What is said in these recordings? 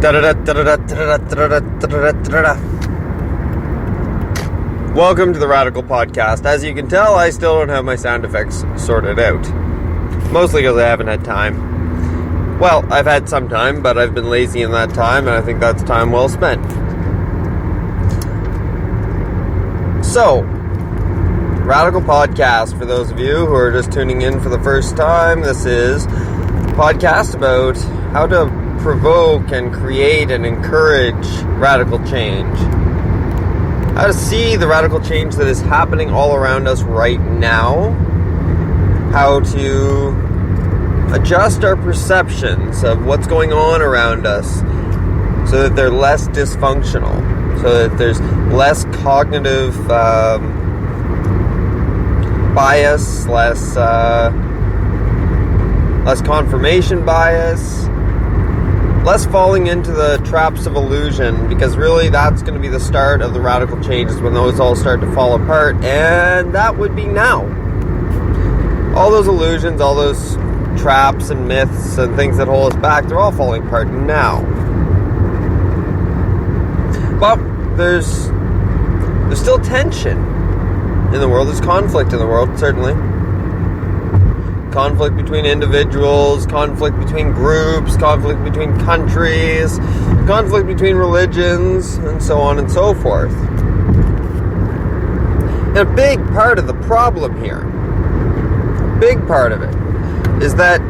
Welcome to the Radical Podcast. As you can tell, I still don't have my sound effects sorted out. Mostly because I haven't had time. Well, I've had some time, but I've been lazy in that time, and I think that's time well spent. So, Radical Podcast, for those of you who are just tuning in for the first time, this is a podcast about how to provoke and create and encourage radical change. How to see the radical change that is happening all around us right now. How to adjust our perceptions of what's going on around us so that they're less dysfunctional, so that there's less cognitive bias, less confirmation bias, less falling into the traps of illusion, because really that's going to be the start of the radical changes, when those all start to fall apart, and that would be now. All those illusions, all those traps and myths and things that hold us back, they're all falling apart now. But there's still tension in the world. There's conflict in the world, certainly. Conflict between individuals, conflict between groups, conflict between countries, conflict between religions, and so on and so forth. And a big part of the problem here, a big part of it, is that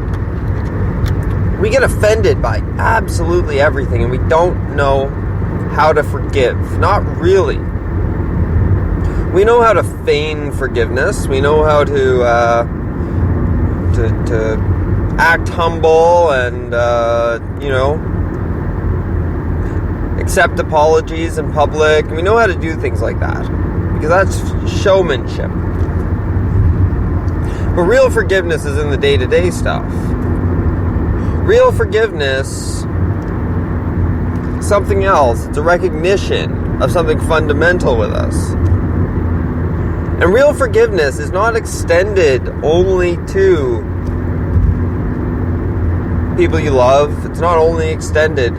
we get offended by absolutely everything, and we don't know how to forgive. Not really. We know how to feign forgiveness. We know how to act humble and, accept apologies in public. We know how to do things like that, because that's showmanship. But real forgiveness is in the day-to-day stuff. Real forgiveness, something else. It's a recognition of something fundamental with us. And real forgiveness is not extended only to people you love. It's not only extended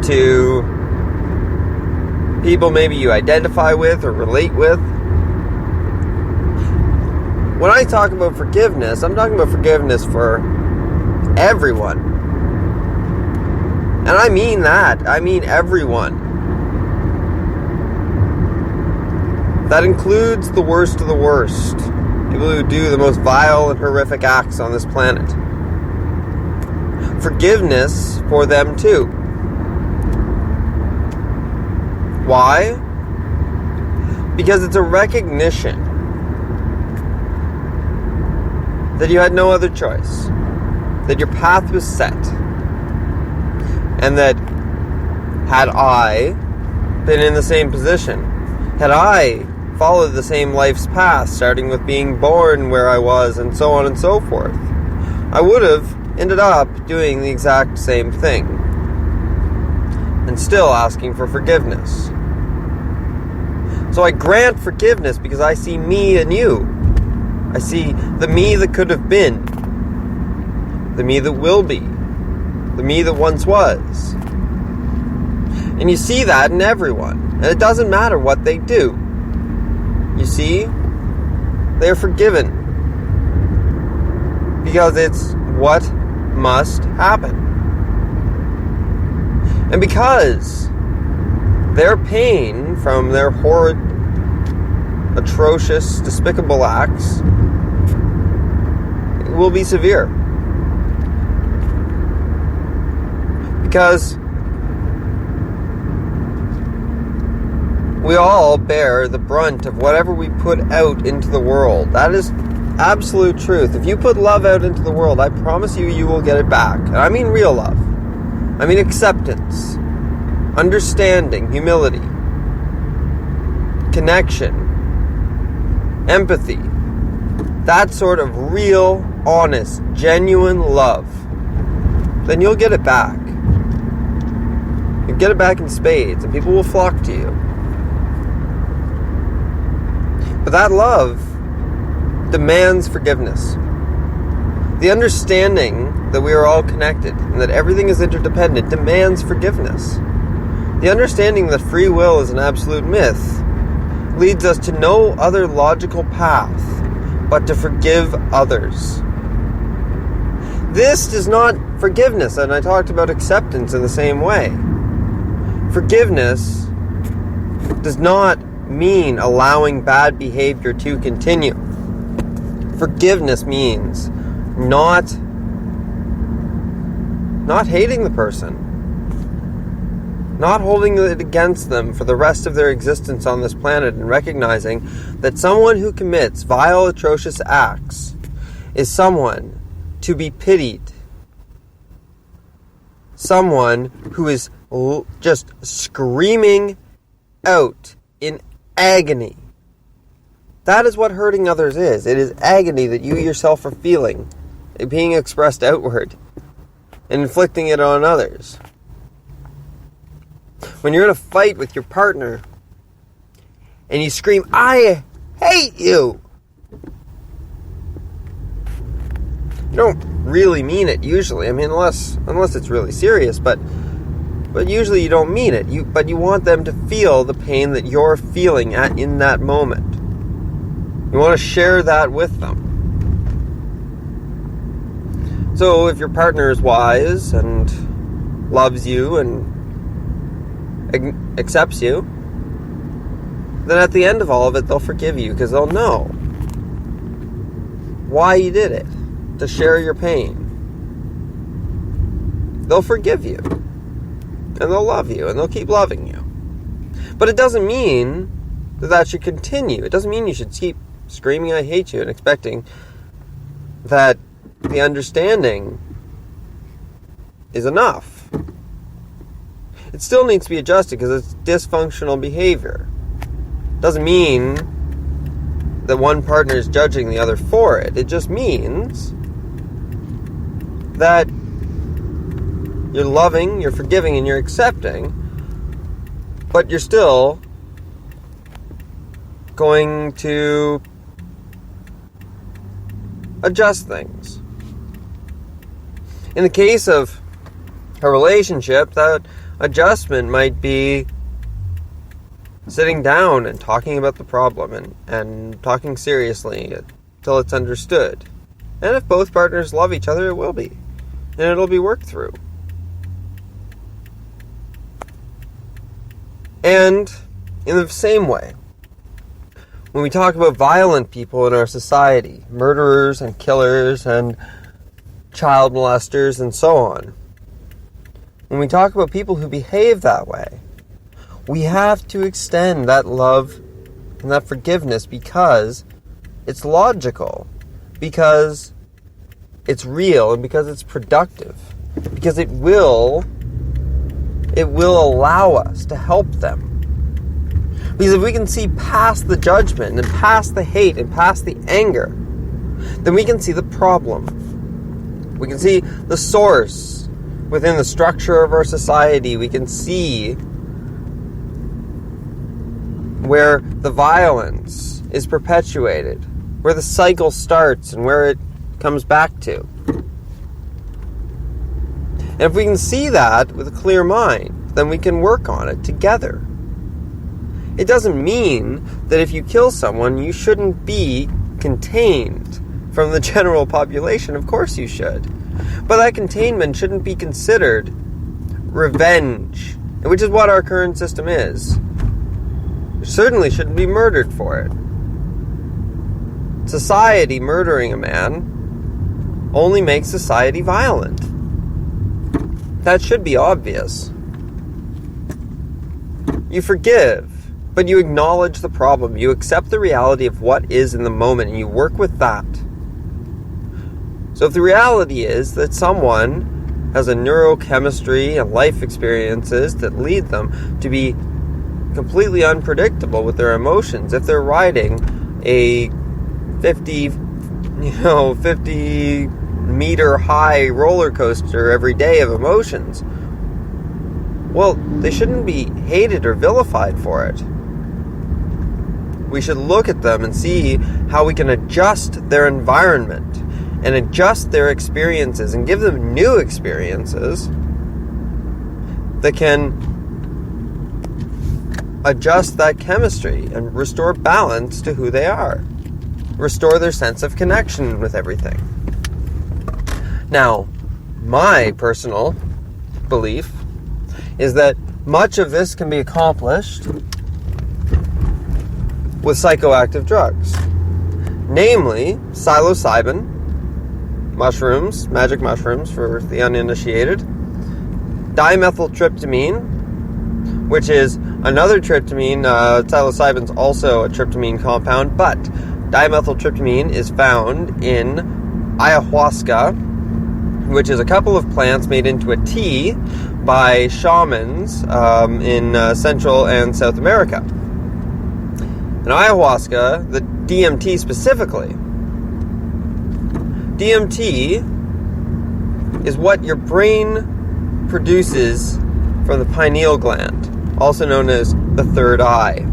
to people maybe you identify with or relate with. When I talk about forgiveness, I'm talking about forgiveness for everyone. And I mean that. I mean everyone. That includes the worst of the worst. People who do the most vile and horrific acts on this planet. Forgiveness for them too. Why? Because it's a recognition that you had no other choice. That your path was set. And that had I been in the same position, had I followed the same life's path, starting with being born where I was, and so on and so forth, I would have ended up doing the exact same thing, and still asking for forgiveness. So I grant forgiveness because I see me and you. I see the me that could have been, the me that will be, the me that once was. And you see that in everyone, and it doesn't matter what they do. You see, they're forgiven because it's what must happen. And because their pain from their horrid, atrocious, despicable acts will be severe. Because we all bear the brunt of whatever we put out into the world. That is absolute truth. If you put love out into the world, I promise you, you will get it back. And I mean real love. I mean acceptance, understanding, humility, connection, empathy. That sort of real, honest, genuine love. Then you'll get it back. You'll get it back in spades, and people will flock to you. But that love demands forgiveness. The understanding that we are all connected and that everything is interdependent demands forgiveness. The understanding that free will is an absolute myth leads us to no other logical path but to forgive others. This is not forgiveness, and I talked about acceptance in the same way. Forgiveness does not mean allowing bad behavior to continue. Forgiveness means not hating the person, not holding it against them for the rest of their existence on this planet, and recognizing that someone who commits vile, atrocious acts is someone to be pitied, someone who is just screaming out in agony. That is what hurting others is. It is agony that you yourself are feeling, it being expressed outward, and inflicting it on others. When you're in a fight with your partner and you scream, "I hate you," you don't really mean it usually. I mean, unless it's really serious, but usually you don't mean it. But you want them to feel the pain that you're feeling in that moment. You want to share that with them. So if your partner is wise and loves you and accepts you, then at the end of all of it, they'll forgive you because they'll know why you did it, to share your pain. They'll forgive you, and they'll love you, and they'll keep loving you. But it doesn't mean that should continue. It doesn't mean you should keep screaming, "I hate you," and expecting that the understanding is enough. It still needs to be adjusted because it's dysfunctional behavior. It doesn't mean that one partner is judging the other for it. It just means that you're loving, you're forgiving, and you're accepting, but you're still going to adjust things. In the case of a relationship, that adjustment might be sitting down and talking about the problem and talking seriously until it's understood. And if both partners love each other, it will be. And it'll be worked through. And in the same way, when we talk about violent people in our society, murderers and killers and child molesters and so on, when we talk about people who behave that way, we have to extend that love and that forgiveness because it's logical, because it's real, and because it's productive, because it will allow us to help them. Because if we can see past the judgment and past the hate and past the anger, then we can see the problem. We can see the source within the structure of our society. We can see where the violence is perpetuated, where the cycle starts and where it comes back to. And if we can see that with a clear mind, then we can work on it together. It doesn't mean that if you kill someone, you shouldn't be contained from the general population. Of course you should. But that containment shouldn't be considered revenge, which is what our current system is. You certainly shouldn't be murdered for it. Society murdering a man only makes society violent. That should be obvious. You forgive, but you acknowledge the problem. You accept the reality of what is in the moment, and you work with that. So if the reality is that someone has a neurochemistry and life experiences that lead them to be completely unpredictable with their emotions, if they're riding a 50 meter high roller coaster every day of emotions, well, they shouldn't be hated or vilified for it. We should look at them and see how we can adjust their environment and adjust their experiences and give them new experiences that can adjust that chemistry and restore balance to who they are. Restore their sense of connection with everything. Now, my personal belief is that much of this can be accomplished with psychoactive drugs. Namely, psilocybin, mushrooms, magic mushrooms for the uninitiated, dimethyltryptamine, which is another tryptamine. Psilocybin's also a tryptamine compound, but dimethyltryptamine is found in ayahuasca, which is a couple of plants made into a tea by shamans in Central and South America. In ayahuasca, the DMT specifically, DMT is what your brain produces from the pineal gland, also known as the third eye,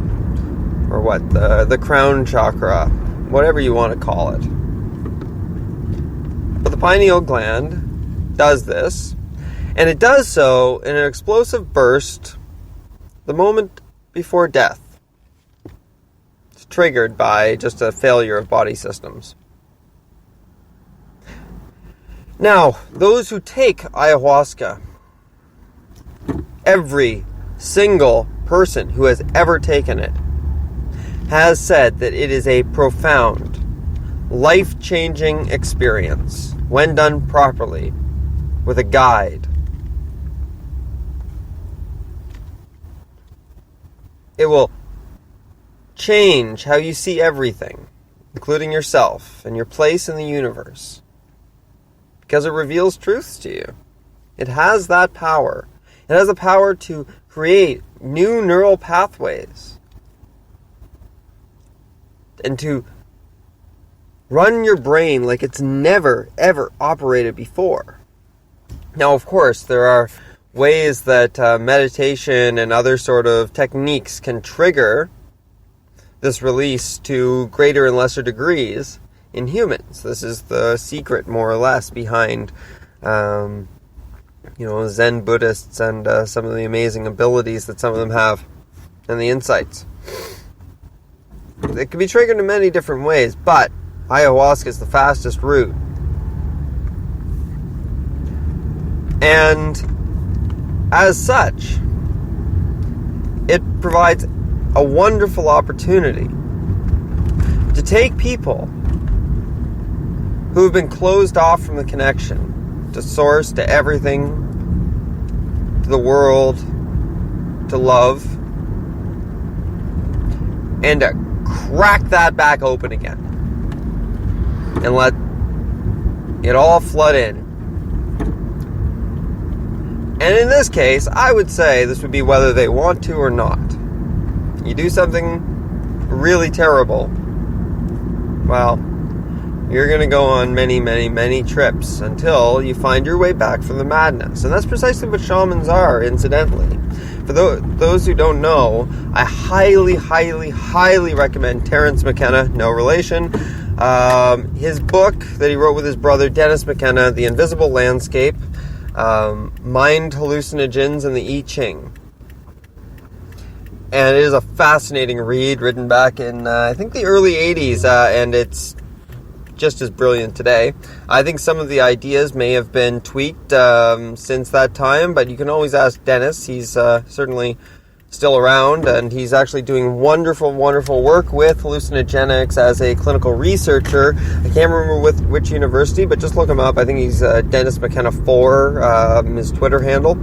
or the crown chakra, whatever you want to call it. But the pineal gland does this, and it does so in an explosive burst the moment before death. It's triggered by just a failure of body systems. Now, those who take ayahuasca, every single person who has ever taken it has said that it is a profound, life-changing experience when done properly with a guide. It will change how you see everything, including yourself and your place in the universe, because it reveals truths to you. It has that power. It has the power to create new neural pathways and to run your brain like it's never, ever operated before. Now, of course, there are ways that meditation and other sort of techniques can trigger this release to greater and lesser degrees in humans. This is the secret, more or less, behind Zen Buddhists and some of the amazing abilities that some of them have and the insights. It can be triggered in many different ways, but ayahuasca is the fastest route. And as such, it provides a wonderful opportunity to take people who have been closed off from the connection to source, to everything, to the world, to love, and to crack that back open again and let it all flood in. And in this case, I would say this would be whether they want to or not. You do something really terrible, well, you're going to go on many, many, many trips until you find your way back from the madness. And that's precisely what shamans are, incidentally. For those who don't know, I highly, highly, highly recommend Terence McKenna, no relation. His book that he wrote with his brother, Dennis McKenna, The Invisible Landscape, Mind Hallucinogens and the I Ching. And it is a fascinating read, written back in, I think, the early 80s, and it's just as brilliant today. I think some of the ideas may have been tweaked since that time, but you can always ask Dennis. He's certainly still around, and he's actually doing wonderful, wonderful work with hallucinogenics as a clinical researcher. I can't remember with which university, but just look him up. I think he's Dennis McKenna 4, his Twitter handle.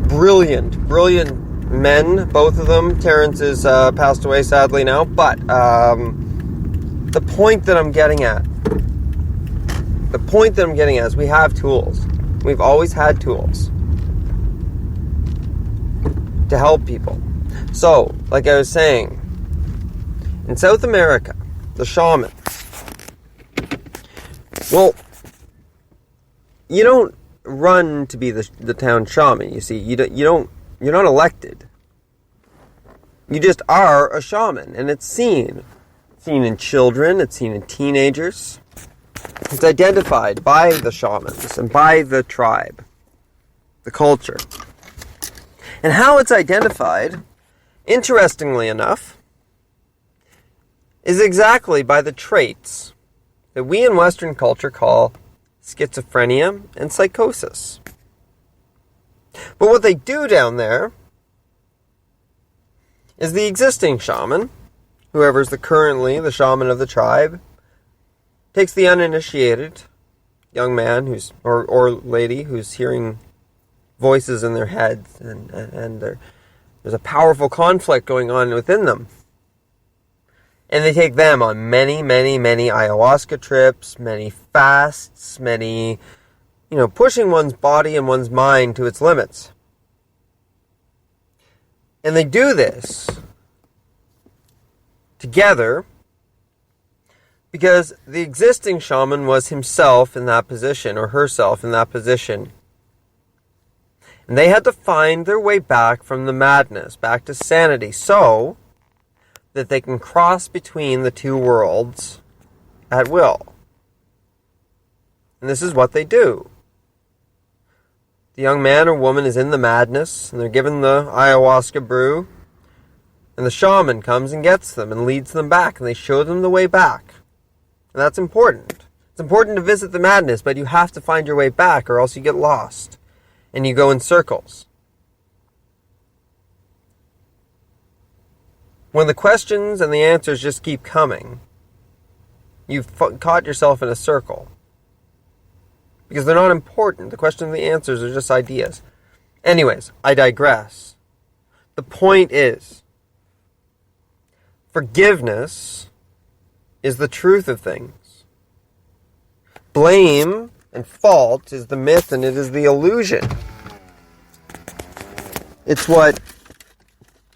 Brilliant, brilliant men, both of them. Terence is passed away sadly now, but the point that I'm getting at is we have tools. We've always had tools to help people. So, like I was saying, in South America, the shamans, well, you don't run to be the town shaman. You see, you're not elected. You just are a shaman, and it's seen in children, it's seen in teenagers, It's identified by the shamans and by the tribe, the culture. And how it's identified, interestingly enough, is exactly by the traits that we in Western culture call schizophrenia and psychosis. But what they do down there is the existing shaman, whoever's currently the shaman of the tribe, takes the uninitiated young man or lady who's hearing voices in their heads, and there's a powerful conflict going on within them. And they take them on many, many, many ayahuasca trips, many fasts, many, pushing one's body and one's mind to its limits. And they do this together because the existing shaman was himself in that position, or herself in that position. And they had to find their way back from the madness, back to sanity, so that they can cross between the two worlds at will. And this is what they do. The young man or woman is in the madness, and they're given the ayahuasca brew, and the shaman comes and gets them and leads them back, and they show them the way back. And that's important. It's important to visit the madness, but you have to find your way back, or else you get lost, and you go in circles. When the questions and the answers just keep coming, you've caught yourself in a circle. Because they're not important. The questions and the answers are just ideas. Anyways, I digress. The point is, forgiveness is the truth of things. Blame and fault is the myth, and it is the illusion. It's what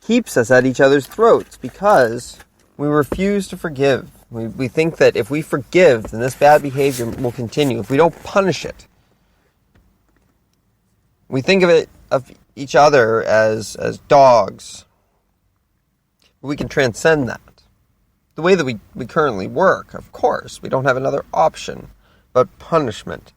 keeps us at each other's throats, because we refuse to forgive. We think that if we forgive, then this bad behavior will continue. If we don't punish it. We think of each other as dogs. We can transcend that. The way that we currently work, of course, we don't have another option but punishment.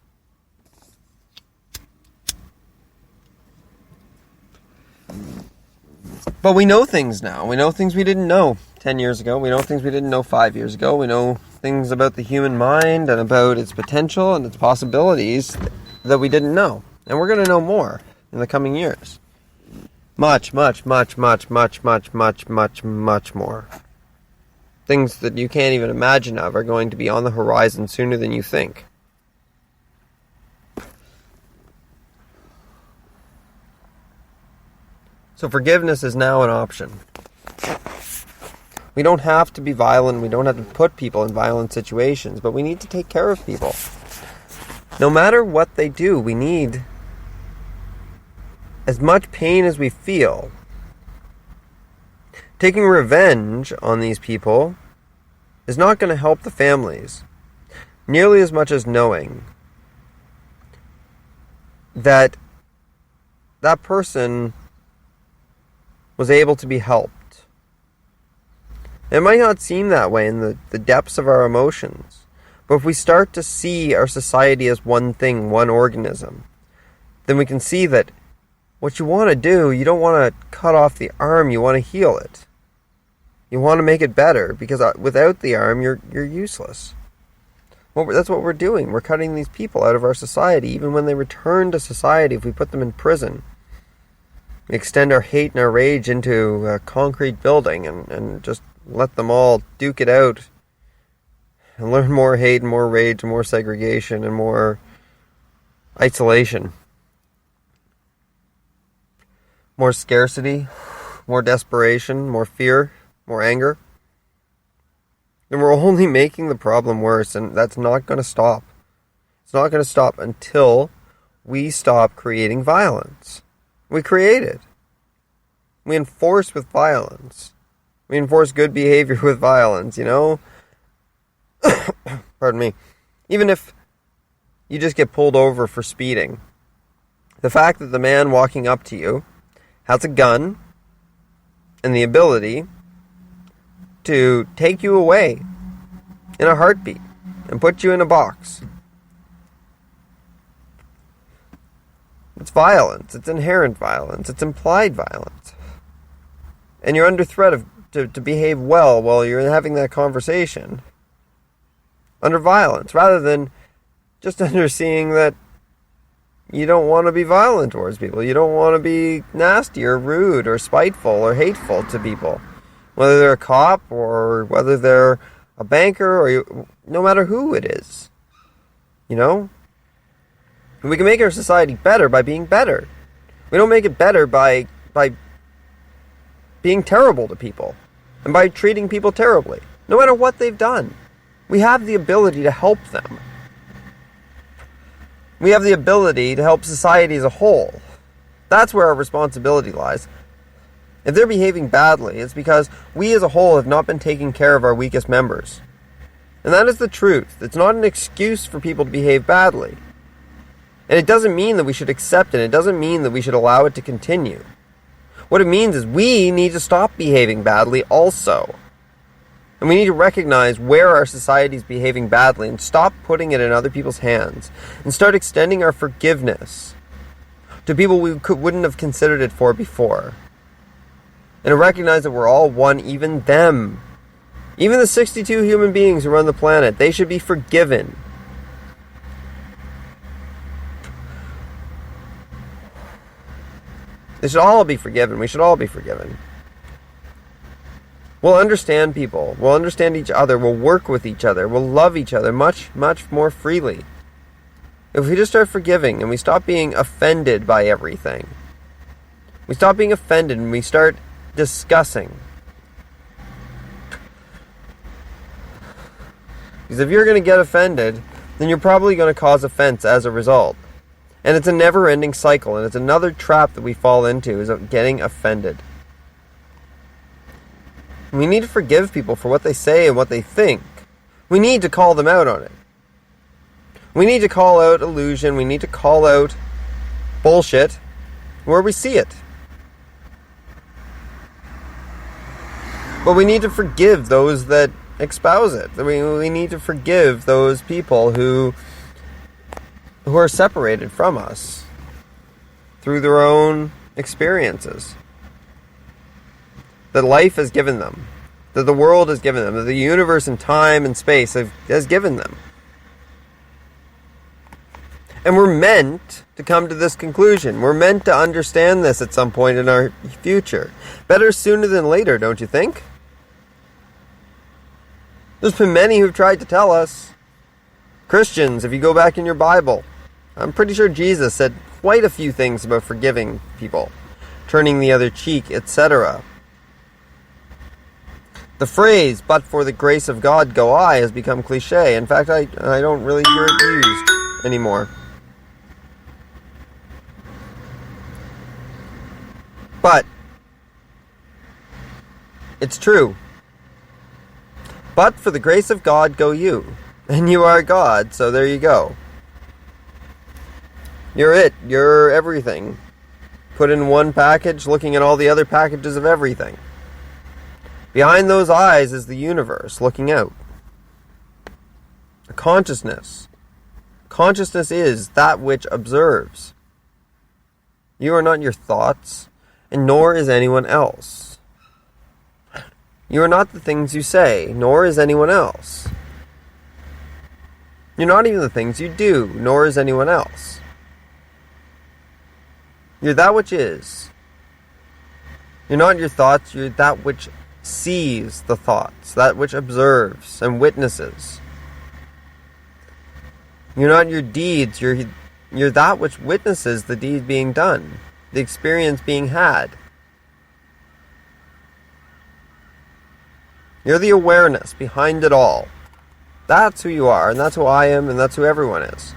But we know things now. We know things we didn't know 10 years ago. We know things we didn't know 5 years ago. We know things about the human mind and about its potential and its possibilities that we didn't know. And we're going to know more in the coming years. Much, much, much, much, much, much, much, much, much more. Things that you can't even imagine of are going to be on the horizon sooner than you think. So forgiveness is now an option. We don't have to be violent. We don't have to put people in violent situations, but we need to take care of people. No matter what they do, we need as much pain as we feel. Taking revenge on these people is not going to help the families nearly as much as knowing that that person was able to be helped. It might not seem that way in the depths of our emotions, but if we start to see our society as one thing, one organism, then we can see that what you want to do, you don't want to cut off the arm, you want to heal it. You want to make it better, because without the arm, you're useless. Well, that's what we're doing. We're cutting these people out of our society. Even when they return to society, if we put them in prison, we extend our hate and our rage into a concrete building and just let them all duke it out and learn more hate and more rage and more segregation and more isolation. More scarcity, more desperation, more fear, more anger. And we're only making the problem worse, and that's not going to stop. It's not going to stop until we stop creating violence. We create it. We enforce with violence. We enforce good behavior with violence, Pardon me. Even if you just get pulled over for speeding, the fact that the man walking up to you has a gun and the ability to take you away in a heartbeat, and put you in a box. It's violence. It's inherent violence. It's implied violence. And you're under threat to behave well while you're having that conversation. Under violence, rather than just under seeing that you don't want to be violent towards people. You don't want to be nasty or rude or spiteful or hateful to people. Whether they're a cop or whether they're a banker or no matter who it is. You know? And we can make our society better by being better. We don't make it better by being terrible to people and by treating people terribly, no matter what they've done. We have the ability to help them. We have the ability to help society as a whole. That's where our responsibility lies. If they're behaving badly, it's because we as a whole have not been taking care of our weakest members. And that is the truth. It's not an excuse for people to behave badly. And it doesn't mean that we should accept it. It doesn't mean that we should allow it to continue. What it means is we need to stop behaving badly also. And we need to recognize where our society is behaving badly and stop putting it in other people's hands and start extending our forgiveness to people we wouldn't have considered it for before. And to recognize that we're all one, even them. Even the 62 human beings who run the planet, they should be forgiven. They should all be forgiven. We should all be forgiven. We'll understand people. We'll understand each other. We'll work with each other. We'll love each other much, much more freely. If we just start forgiving and we stop being offended by everything. We stop being offended and we start discussing. Because if you're going to get offended, then you're probably going to cause offense as a result. And it's a never-ending cycle, and it's another trap that we fall into, is getting offended. We need to forgive people for what they say and what they think. We need to call them out on it. We need to call out illusion. We need to call out bullshit where we see it. But we need to forgive those that espouse it. We need to forgive those people who are separated from us through their own experiences. That life has given them. That the world has given them. That the universe and time and space has given them. And we're meant to come to this conclusion. We're meant to understand this at some point in our future. Better sooner than later, don't you think? There's been many who've tried to tell us. Christians, if you go back in your Bible, I'm pretty sure Jesus said quite a few things about forgiving people, turning the other cheek, etc. The phrase, "but for the grace of God go I," has become cliche. In fact, I don't really hear it used anymore. But it's true. But for the grace of God go you. And you are God, so there you go. You're it. You're everything. Put in one package, looking at all the other packages of everything. Behind those eyes is the universe looking out. A consciousness. Consciousness is that which observes. You are not your thoughts, and nor is anyone else. You are not the things you say, nor is anyone else. You're not even the things you do, nor is anyone else. You're that which is. You're not your thoughts, you're that which sees the thoughts, that which observes and witnesses. You're not your deeds, you're that which witnesses the deed being done, the experience being had. You're the awareness behind it all. That's who you are, and that's who I am, and that's who everyone is.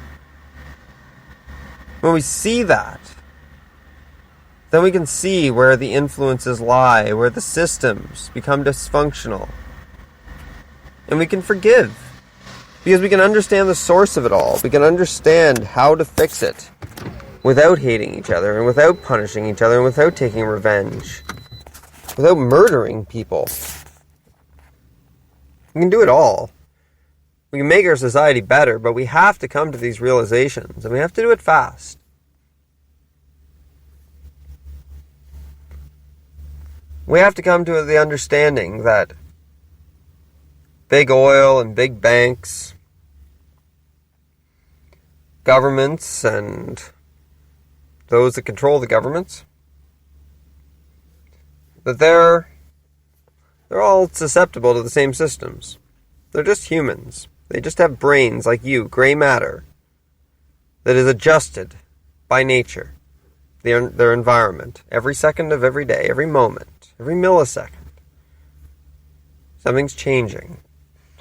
When we see that, then we can see where the influences lie, where the systems become dysfunctional. And we can forgive. Because we can understand the source of it all. We can understand how to fix it without hating each other, and without punishing each other, and without taking revenge. Without murdering people. We can do it all. We can make our society better, but we have to come to these realizations, and we have to do it fast. We have to come to the understanding that big oil and big banks, governments and those that control the governments, that they're all susceptible to the same systems. They're just humans. They just have brains like you, gray matter, that is adjusted by nature, their environment, every second of every day, every moment, every millisecond. Something's changing.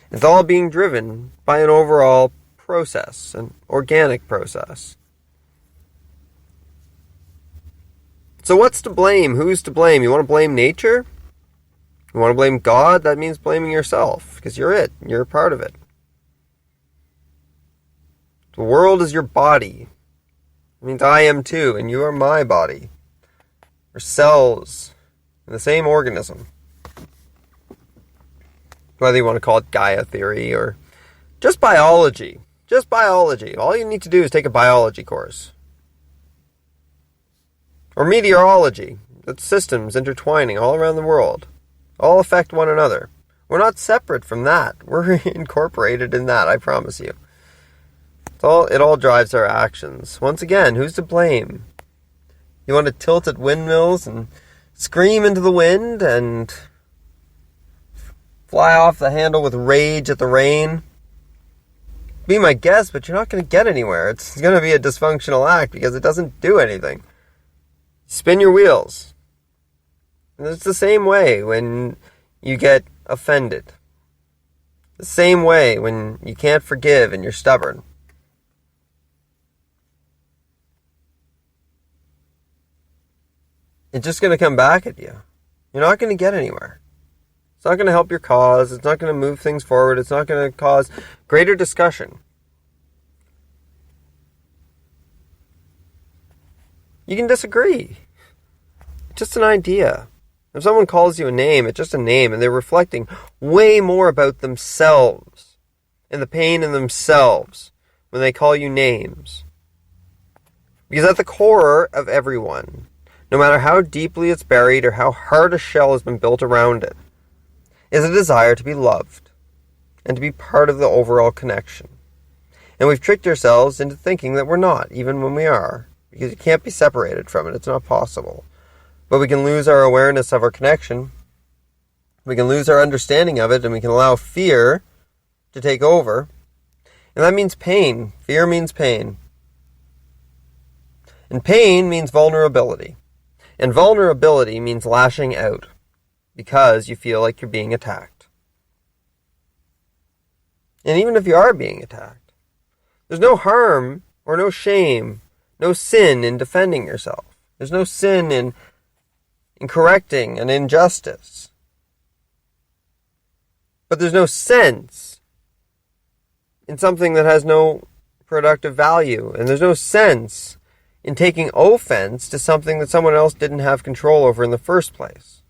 It's all being driven by an overall process, an organic process. So what's to blame? Who's to blame? You want to blame nature? You want to blame God? That means blaming yourself, because you're it. You're a part of it. The world is your body. It means I am too, and you are my body. We're cells in the same organism. Whether you want to call it Gaia theory or just biology. Just biology. All you need to do is take a biology course. Or meteorology. That's systems intertwining all around the world. All affect one another. We're not separate from that. We're incorporated in that, I promise you. It all drives our actions. Once again, who's to blame? You want to tilt at windmills and scream into the wind and fly off the handle with rage at the rain? Be my guest, but you're not going to get anywhere. It's going to be a dysfunctional act because it doesn't do anything. Spin your wheels. And it's the same way when you get offended. The same way when you can't forgive and you're stubborn. It's just going to come back at you. You're not going to get anywhere. It's not going to help your cause. It's not going to move things forward. It's not going to cause greater discussion. You can disagree. It's just an idea. If someone calls you a name, it's just a name, and they're reflecting way more about themselves and the pain in themselves when they call you names. Because at the core of everyone, no matter how deeply it's buried or how hard a shell has been built around it, is a desire to be loved and to be part of the overall connection. And we've tricked ourselves into thinking that we're not, even when we are, because you can't be separated from it. It's not possible. But we can lose our awareness of our connection. We can lose our understanding of it, and we can allow fear to take over. And that means pain. Fear means pain. And pain means vulnerability. And vulnerability means lashing out because you feel like you're being attacked. And even if you are being attacked, there's no harm or no shame, no sin in defending yourself. There's no sin in correcting an injustice. But there's no sense in something that has no productive value. And there's no sense in taking offense to something that someone else didn't have control over in the first place.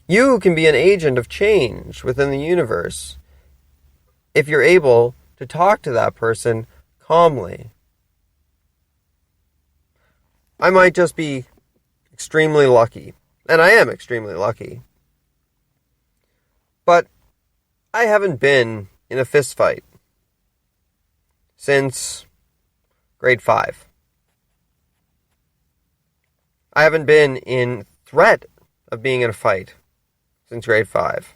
You can be an agent of change within the universe if you're able to talk to that person calmly. I might just be extremely lucky, and I am extremely lucky, but I haven't been in a fist fight since grade 5. I haven't been in threat of being in a fight since grade 5.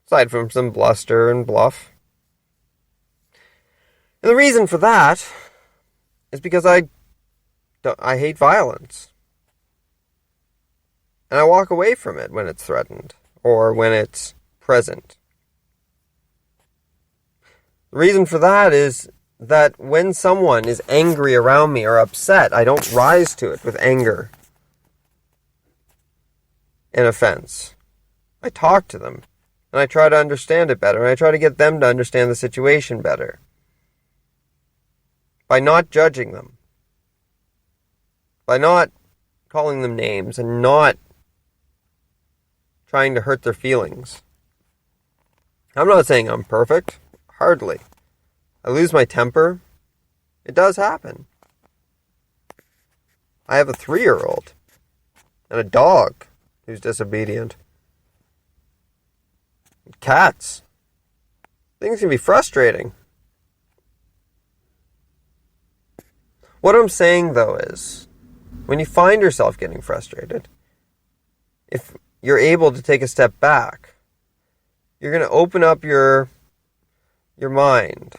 Aside from some bluster and bluff. And the reason for that is because I hate violence. And I walk away from it when it's threatened or when it's present. The reason for that is that when someone is angry around me or upset, I don't rise to it with anger and offense. I talk to them, and I try to understand it better, and I try to get them to understand the situation better. By not judging them. By not calling them names, and not trying to hurt their feelings. I'm not saying I'm perfect. Hardly. I lose my temper. It does happen. I have a 3-year-old and a dog who's disobedient. Cats. Things can be frustrating. What I'm saying, though, is when you find yourself getting frustrated, if you're able to take a step back, you're going to open up your mind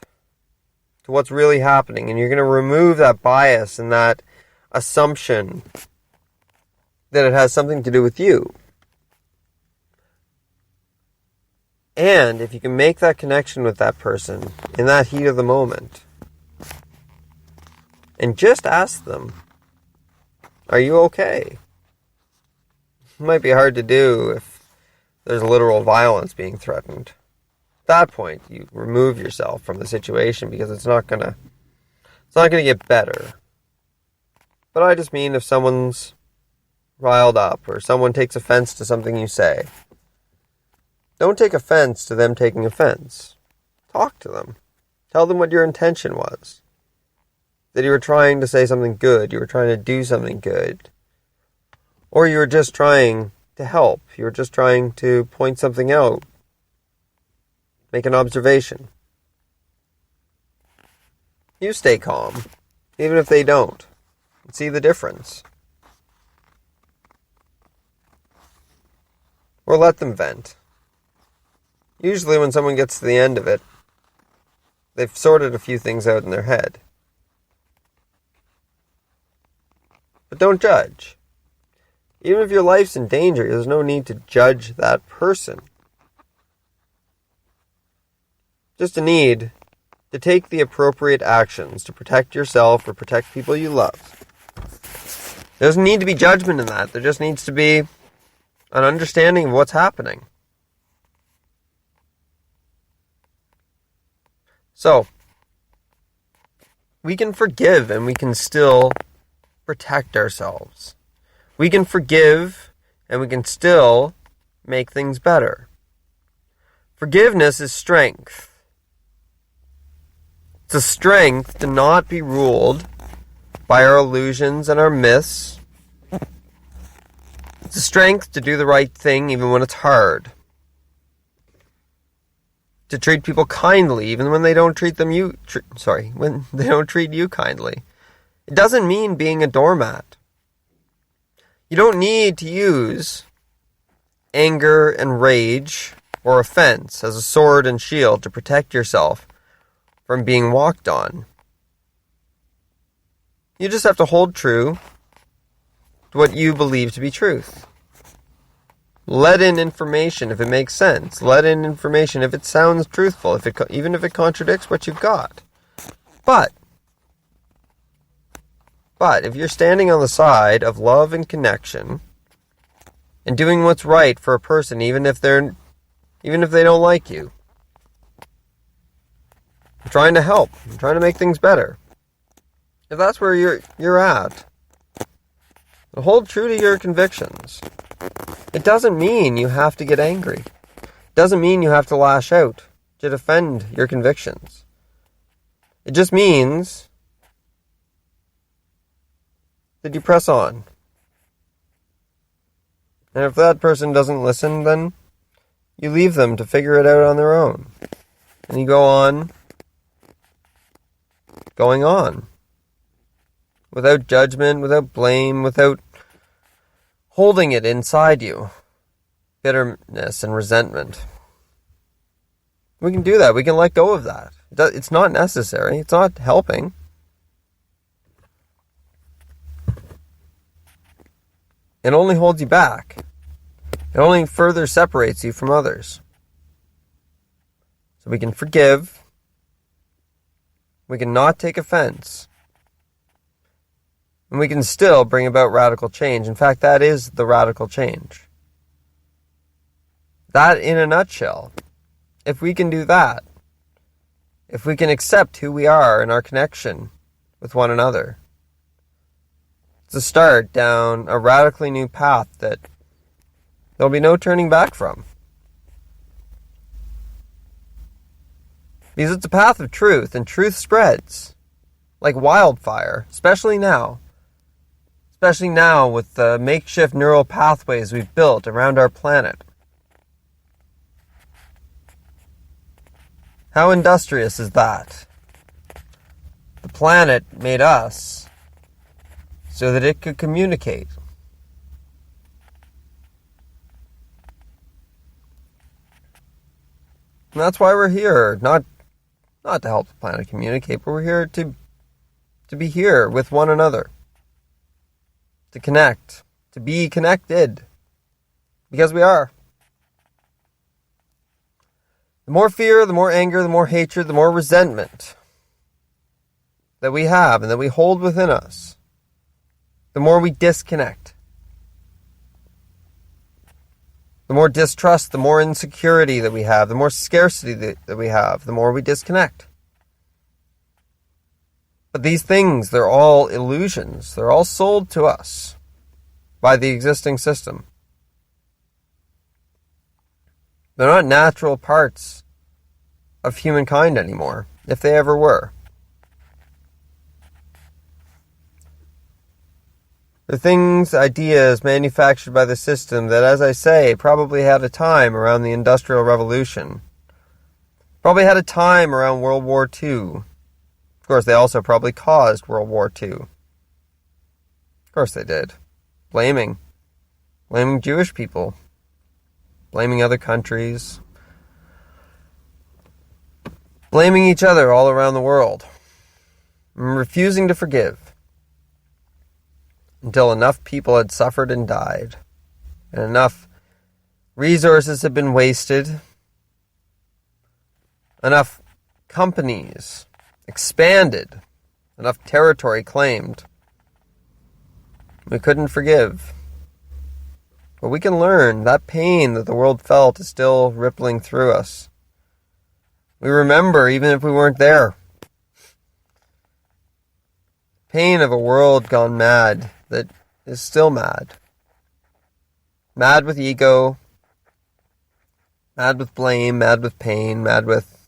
to what's really happening, and you're going to remove that bias and that assumption that it has something to do with you. And if you can make that connection with that person in that heat of the moment, and just ask them, are you okay? It might be hard to do if there's literal violence being threatened. At that point, you remove yourself from the situation because it's not gonna get better. But I just mean if someone's riled up or someone takes offense to something you say, don't take offense to them taking offense. Talk to them. Tell them what your intention was. That you were trying to say something good, you were trying to do something good. Or you were just trying to help, you were just trying to point something out. Make an observation. You stay calm, even if they don't. See the difference. Or let them vent. Usually when someone gets to the end of it, they've sorted a few things out in their head. But don't judge. Even if your life's in danger, there's no need to judge that person. Just a need to take the appropriate actions to protect yourself or protect people you love. There doesn't need to be judgment in that. There just needs to be an understanding of what's happening. So, we can forgive and we can still protect ourselves. We can forgive and we can still make things better. Forgiveness is strength. It's a strength to not be ruled by our illusions and our myths. It's a strength to do the right thing even when it's hard. To treat people kindly even when they don't treat when they don't treat you kindly. It doesn't mean being a doormat. You don't need to use anger and rage or offense as a sword and shield to protect yourself from being walked on. You just have to hold true to what you believe to be truth. Let in information if it makes sense. Let in information if it sounds truthful, even if it contradicts what you've got. But if you're standing on the side of love and connection and doing what's right for a person, even if they don't like you, I'm trying to help. I'm trying to make things better. If that's where you're at, hold true to your convictions. It doesn't mean you have to get angry. It doesn't mean you have to lash out to defend your convictions. It just means that you press on. And if that person doesn't listen, then you leave them to figure it out on their own. And you go on going on. Without judgment, without blame, without holding it inside you. Bitterness and resentment. We can do that. We can let go of that. It's not necessary. It's not helping. It only holds you back. It only further separates you from others. So we can forgive. We can not take offense. And we can still bring about radical change. In fact, that is the radical change. That in a nutshell. If we can do that, if we can accept who we are in our connection with one another, it's a start down a radically new path that there'll be no turning back from. Because it's a path of truth, and truth spreads like wildfire, especially now. Especially now with the makeshift neural pathways we've built around our planet. How industrious is that? The planet made us so that it could communicate. And that's why we're here, not to help the planet communicate, but we're here to be here with one another. To connect, to be connected. Because we are. The more fear, the more anger, the more hatred, the more resentment that we have and that we hold within us, the more we disconnect. The more distrust, the more insecurity that we have, the more scarcity that we have, the more we disconnect. But these things, they're all illusions. They're all sold to us by the existing system. They're not natural parts of humankind anymore, if they ever were. They're things, ideas manufactured by the system that, as I say, probably had a time around the Industrial Revolution. Probably had a time around World War II. Of course, they also probably caused World War II. Of course they did. Blaming Jewish people. Blaming other countries. Blaming each other all around the world. And refusing to forgive. Until enough people had suffered and died. And enough resources had been wasted. Enough companies expanded. Enough territory claimed. We couldn't forgive. But we can learn that pain that the world felt is still rippling through us. We remember even if we weren't there. Pain of a world gone mad that is still mad. Mad with ego. Mad with blame. Mad with pain. Mad with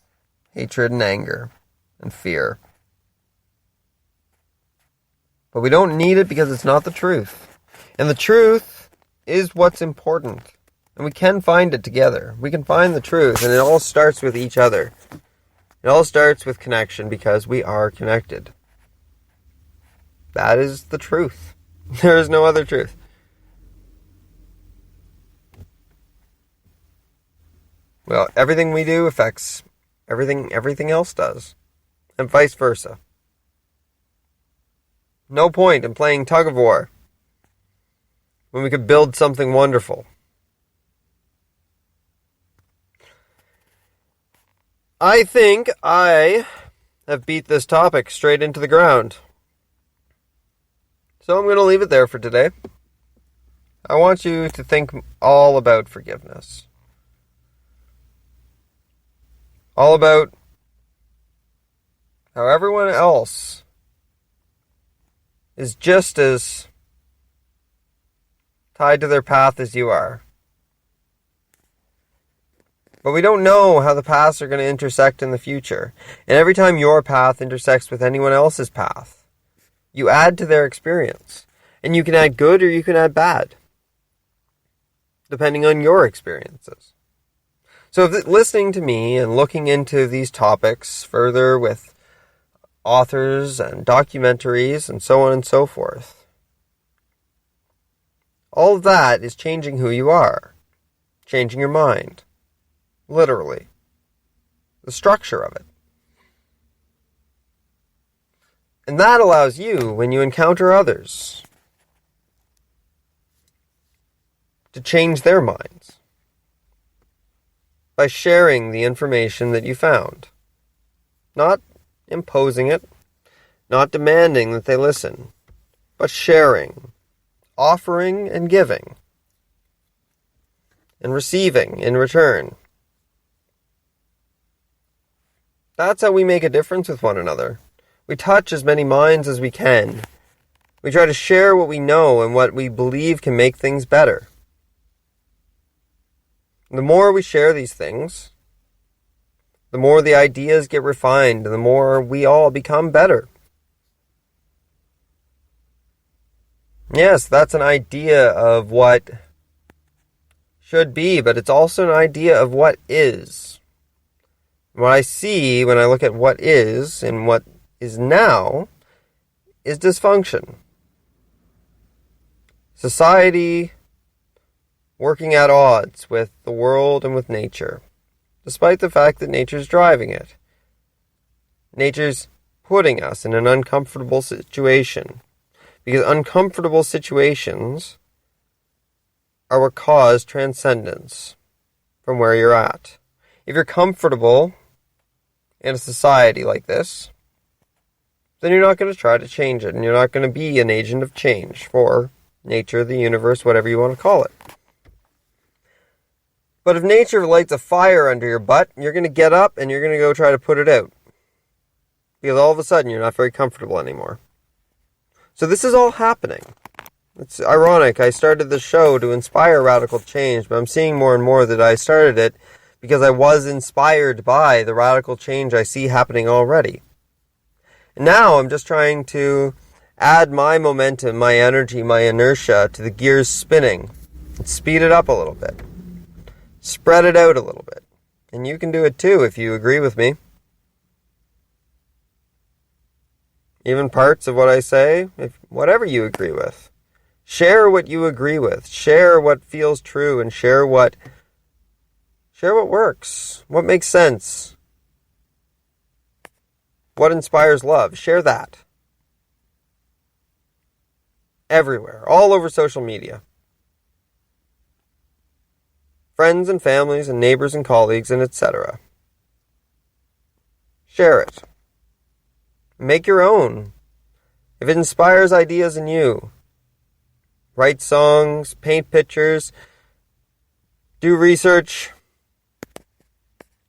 hatred and anger and fear. But we don't need it because it's not the truth. And the truth is what's important. And we can find it together. We can find the truth, and it all starts with each other. It all starts with connection because we are connected. That is the truth. There is no other truth. Well, everything we do affects everything else does. And vice versa. No point in playing tug of war when we could build something wonderful. I think I have beat this topic straight into the ground. So I'm going to leave it there for today. I want you to think all about forgiveness. All about how everyone else is just as tied to their path as you are. But we don't know how the paths are going to intersect in the future. And every time your path intersects with anyone else's path, you add to their experience. And you can add good or you can add bad, depending on your experiences. So if listening to me and looking into these topics further with authors and documentaries and so on and so forth, all of that is changing who you are, changing your mind, literally, the structure of it. And that allows you, when you encounter others, to change their minds by sharing the information that you found. Not imposing it, not demanding that they listen, but sharing, offering and giving, and receiving in return. That's how we make a difference with one another. We touch as many minds as we can. We try to share what we know and what we believe can make things better. The more we share these things, The more the ideas get refined, the more we all become better. Yes, that's an idea of what should be, but it's also an idea of what is. What I see when I look at what is and what is now is dysfunction. Society working at odds with the world and with nature, despite the fact that nature's driving it. Nature's putting us in an uncomfortable situation, because uncomfortable situations are what cause transcendence from where you're at. If you're comfortable in a society like this, then you're not going to try to change it, and you're not going to be an agent of change for nature, the universe, whatever you want to call it. But if nature lights a fire under your butt, you're going to get up and you're going to go try to put it out. Because all of a sudden you're not very comfortable anymore. So this is all happening. It's ironic. I started the show to inspire radical change, but I'm seeing more and more that I started it because I was inspired by the radical change I see happening already. And now I'm just trying to add my momentum, my energy, my inertia to the gears spinning and speed it up a little bit. Spread it out a little bit. And you can do it too if you agree with me. Even parts of what I say, whatever you agree with. Share what you agree with. Share what feels true and share what works. What makes sense. What inspires love. Share that. Everywhere. All over social media. Friends and families and neighbors and colleagues and etc. Share it. Make your own. If it inspires ideas in you, write songs, paint pictures, do research,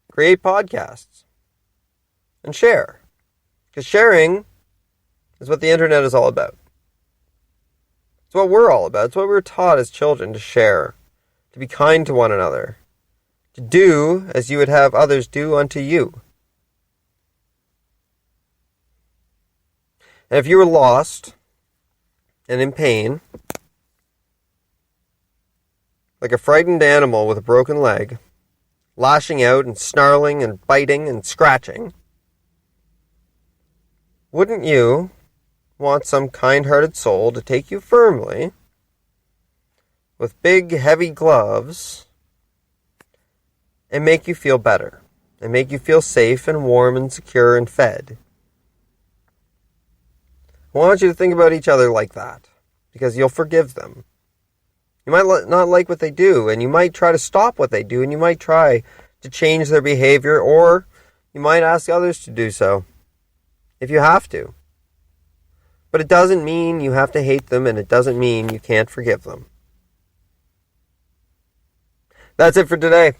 create podcasts, and share. Because sharing is what the internet is all about. It's what we're all about. It's what we were taught as children, to share, to be kind to one another, to do as you would have others do unto you. And if you were lost and in pain, like a frightened animal with a broken leg, lashing out and snarling and biting and scratching, wouldn't you want some kind-hearted soul to take you firmly, with big, heavy gloves, and make you feel better, and make you feel safe and warm and secure and fed? I want you to think about each other like that, because you'll forgive them. You might not like what they do, and you might try to stop what they do, and you might try to change their behavior, or you might ask others to do so, if you have to. But it doesn't mean you have to hate them, and it doesn't mean you can't forgive them. That's it for today.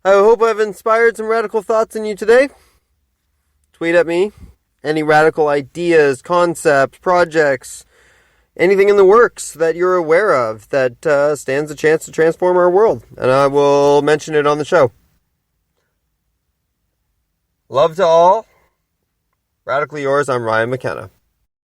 I hope I've inspired some radical thoughts in you today. Tweet at me. Any radical ideas, concepts, projects, anything in the works that you're aware of that stands a chance to transform our world. And I will mention it on the show. Love to all. Radically yours, I'm Ryan McKenna.